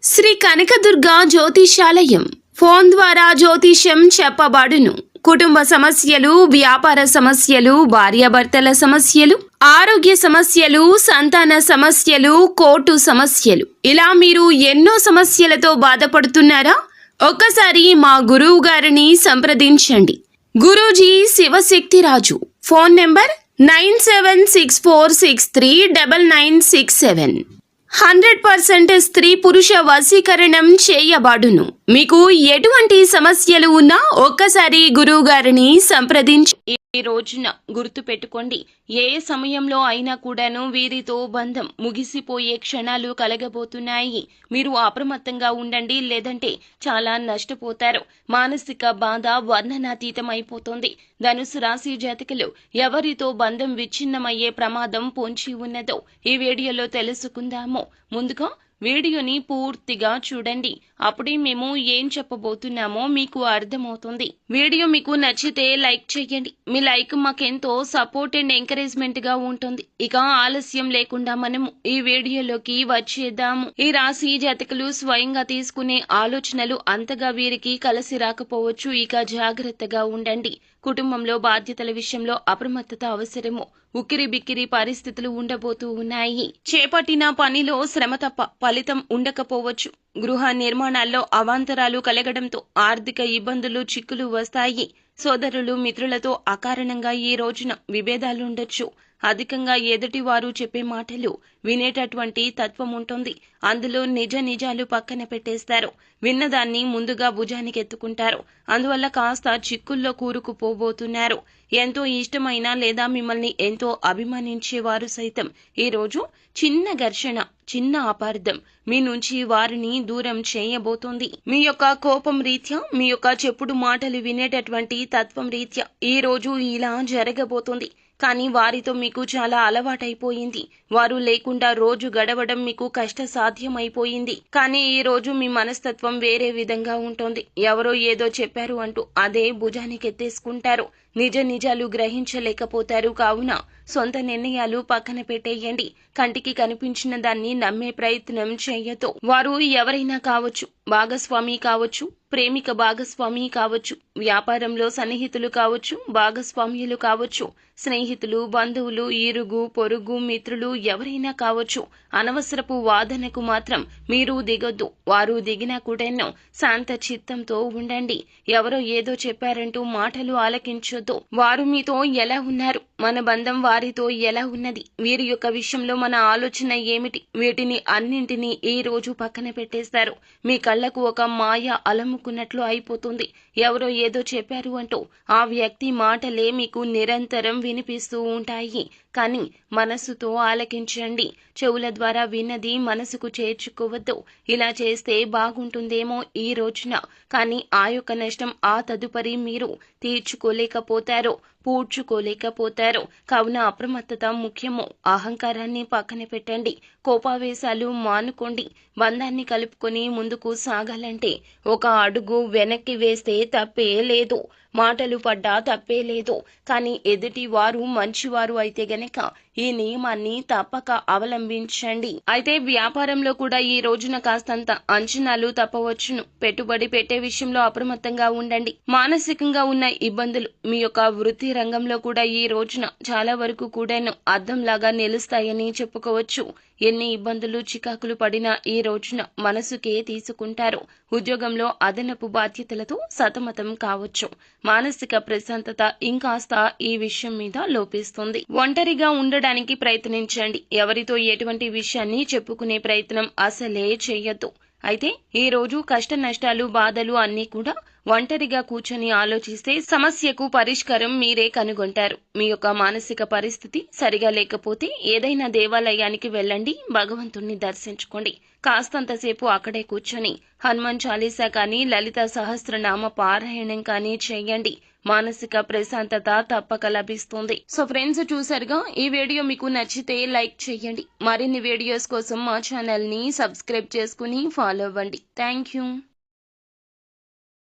Shri Kanakadurga జ్యోతిషాలయం phone ద్వారా జ్యోతిష్యం చెప్పబడును. కుటుంబ సమస్యలు, వ్యాపార సమస్యలు, భార్యాభర్తల సమస్యలు, ఆరోగ్య సమస్యలు, సంతాన సమస్యలు, కోర్టు సమస్యలు, ఇలా మీరు ఎన్నో సమస్యలతో బాధపడుతున్నారా? ఒక్కసారి మా గురువు గారిని సంప్రదించండి. గురూజీ శివశక్తిరాజు. Phone number 9764639967. 100% స్త్రీ పురుష వశీకరణం చేయబడును. మీకు ఎటువంటి సమస్యలు ఉన్నా ఒక్కసారి గురువు గారిని సంప్రదించి ఈ రోజున గుర్తు పెట్టుకోండి. ఏ సమయంలో అయినా కూడాను వీరితో బంధం ముగిసిపోయే క్షణాలు కలగబోతున్నాయి. మీరు అప్రమత్తంగా ఉండండి, లేదంటే చాలా నష్టపోతారు. మానసిక బాధ వర్ణనాతీతమైపోతుంది. ధనుసు రాశి జాతకులు ఎవరితో బంధం విచ్ఛిన్నమయ్యే ప్రమాదం పొంచి ఉన్నదో ఈ వీడియోలో తెలుసుకుందాము. ముందుగా వీడియోని పూర్తిగా చూడండి. అప్పుడే మేము ఏం చెప్పబోతున్నామో మీకు అర్థమవుతుంది. వీడియో మీకు నచ్చితే లైక్ చేయండి. మీ లైక్ మాకెంతో సపోర్ట్ అండ్ ఎంకరేజ్మెంట్ గా ఉంటుంది. ఇక ఆలస్యం లేకుండా మనము ఈ వీడియోలోకి వచ్చేద్దాము. ఈ రాశి జాతకులు స్వయంగా తీసుకునే ఆలోచనలు అంతగా వీరికి కలిసి రాకపోవచ్చు. ఇక జాగ్రత్తగా ఉండండి. కుటుంబంలో బాధ్యతల విషయంలో అప్రమత్తత అవసరము. ఉక్కిరి బిక్కిరి పరిస్థితులు ఉండబోతూ ఉన్నాయి. చేపట్టిన పనిలో శ్రమ తప్ప ఫలితం ఉండకపోవచ్చు. గృహ నిర్మాణాల్లో అవాంతరాలు కలగడంతో ఆర్థిక ఇబ్బందులు, చిక్కులు వస్తాయి. సోదరులు, మిత్రులతో అకారణంగా ఈ రోజున విభేదాలుండొచ్చు. అధికంగా ఎదుటి వారు చెప్పే మాటలు వినేటటువంటి తత్వం ఉంటుంది. అందులో నిజాలు పక్కన పెట్టేస్తారు. విన్నదాన్ని ముందుగా భుజానికి ఎత్తుకుంటారు. అందువల్ల కాస్త చిక్కుల్లో కూరుకుపోబోతున్నారు. ఎంతో ఇష్టమైన లేదా మిమ్మల్ని ఎంతో అభిమానించేవారు సైతం ఈ రోజు చిన్న ఘర్షణ, చిన్న అపార్థం మీ నుంచి వారిని దూరం చేయబోతోంది. మీ యొక్క కోపం రీత్యా, మీ యొక్క చెప్పుడు మాటలు వినేటటువంటి తత్వం రీత్యా ఈ రోజు ఇలా జరగబోతోంది. కానీ వారితో మీకు చాలా అలవాటైపోయింది. వారు లేకుండా రోజు గడవడం మీకు కష్ట సాధ్యమైపోయింది. కానీ ఈ రోజు మీ మనస్తత్వం వేరే విధంగా ఉంటుంది. ఎవరో ఏదో చెప్పారు అంటూ అదే భుజానికి ఎత్తేసుకుంటారు. నిజాలు గ్రహించలేకపోతారు. కావున సొంత నిర్ణయాలు పక్కన పెట్టేయండి. కంటికి కనిపించిన దాన్ని నమ్మే ప్రయత్నం చేయొద్దు. వారు ఎవరైనా కావచ్చు, భాగస్వామి కావచ్చు, ప్రేమిక భాగస్వామి కావచ్చు, వ్యాపారంలో సన్నిహితులు కావచ్చు, భాగస్వామ్యులు కావచ్చు, స్నేహితులు, బంధువులు, ఇరుగు పొరుగు, మిత్రులు ఎవరైనా కావచ్చు. అనవసరపు వాదనకు మాత్రం మీరు దిగొద్దు. వారు దిగినా కూడాను శాంత చిత్తంతో ఉండండి. ఎవరో ఏదో చెప్పారంటూ మాటలు ఆలకించొద్దు. వారు మీతో ఎలా ఉన్నారు, మన బంధం వారితో ఎలా ఉన్నది, వీరి యొక్క విషయంలో మన ఆలోచన ఏమిటి, వీటిని అన్నింటినీ ఈ రోజు పక్కన పెట్టేస్తారు. మీ కళ్లకు ఒక మాయ అలముకున్నట్లు అయిపోతుంది. ఎవరో ఏదో చెప్పారు అంటూ ఆ వ్యక్తి మాటలే మీకు నిరంతరం వినిపిస్తూ ఉంటాయి. కానీ మనసుతో ఆలకించండి. చెవుల ద్వారా విన్నది మనసుకు చేర్చుకోవద్దు. ఇలా చేస్తే బాగుంటుందేమో ఈ రోజున, కానీ ఆ యొక్క నష్టం ఆ తదుపరి మీరు పూడ్చుకోలేకపోతారు. కావున అప్రమత్తత ముఖ్యము. అహంకారాన్ని పక్కన పెట్టండి. కోపావేశాలు మానుకోండి. బంధాన్ని కలుపుకొని ముందుకు సాగాలంటే ఒక అడుగు వెనక్కి వేస్తే తప్పే లేదు. మాటలు పడ్డా తప్పే లేదు. కానీ ఎదుటి వారు మంచివారు అయితే గనక ఈ నియమాన్ని తప్పక అవలంబించండి. అయితే వ్యాపారంలో కూడా ఈ రోజున కాస్తంత అంచనాలు తప్పవచ్చును. పెట్టుబడి పెట్టే విషయంలో అప్రమత్తంగా ఉండండి. మానసికంగా ఉన్న ఇబ్బందులు మీ యొక్క వృత్తి రంగంలో కూడా ఈ రోజున చాలా వరకు కూడాను అద్దంలాగా నిలుస్తాయని చెప్పుకోవచ్చు. ఎన్ని ఇబ్బందులు, చికాకులు పడినా ఈ రోజున మనసుకే తీసుకుంటారు. ఉద్యోగంలో అదనపు బాధ్యతలతో సతమతం కావచ్చు. మానసిక ప్రశాంతత ఇంకాస్త ఈ విషయం మీద లోపిస్తుంది. ఒంటరిగా ఉండడానికి ప్రయత్నించండి. ఎవరితో ఎటువంటి విషయాన్ని చెప్పుకునే ప్రయత్నం అసలే చేయొద్దు. అయితే ఈ రోజు కష్ట నష్టాలు, బాధలు అన్నీ కూడా ఒంటరిగా కూర్చొని ఆలోచిస్తే సమస్యకు పరిష్కారం మీరే కనుగొంటారు. మీ యొక్క మానసిక పరిస్థితి సరిగా లేకపోతే ఏదైనా దేవాలయానికి వెళ్ళండి, భగవంతుణ్ణి దర్శించుకోండి. కాస్తంతసేపు అక్కడే కూర్చొని హనుమాన్ చాలీసా కానీ, లలిత సహస్రనామ పారాయణం కానీ చేయండి. మానసిక ప్రశాంతత తప్పక లభిస్తుంది. సో ఫ్రెండ్స్, చూసారుగా, ఈ వీడియో మీకు నచ్చితే లైక్ చేయండి. మరిన్ని వీడియోస్ కోసం మా ఛానల్ ని సబ్స్క్రైబ్ చేసుకుని ఫాలో అవ్వండి. Thank you.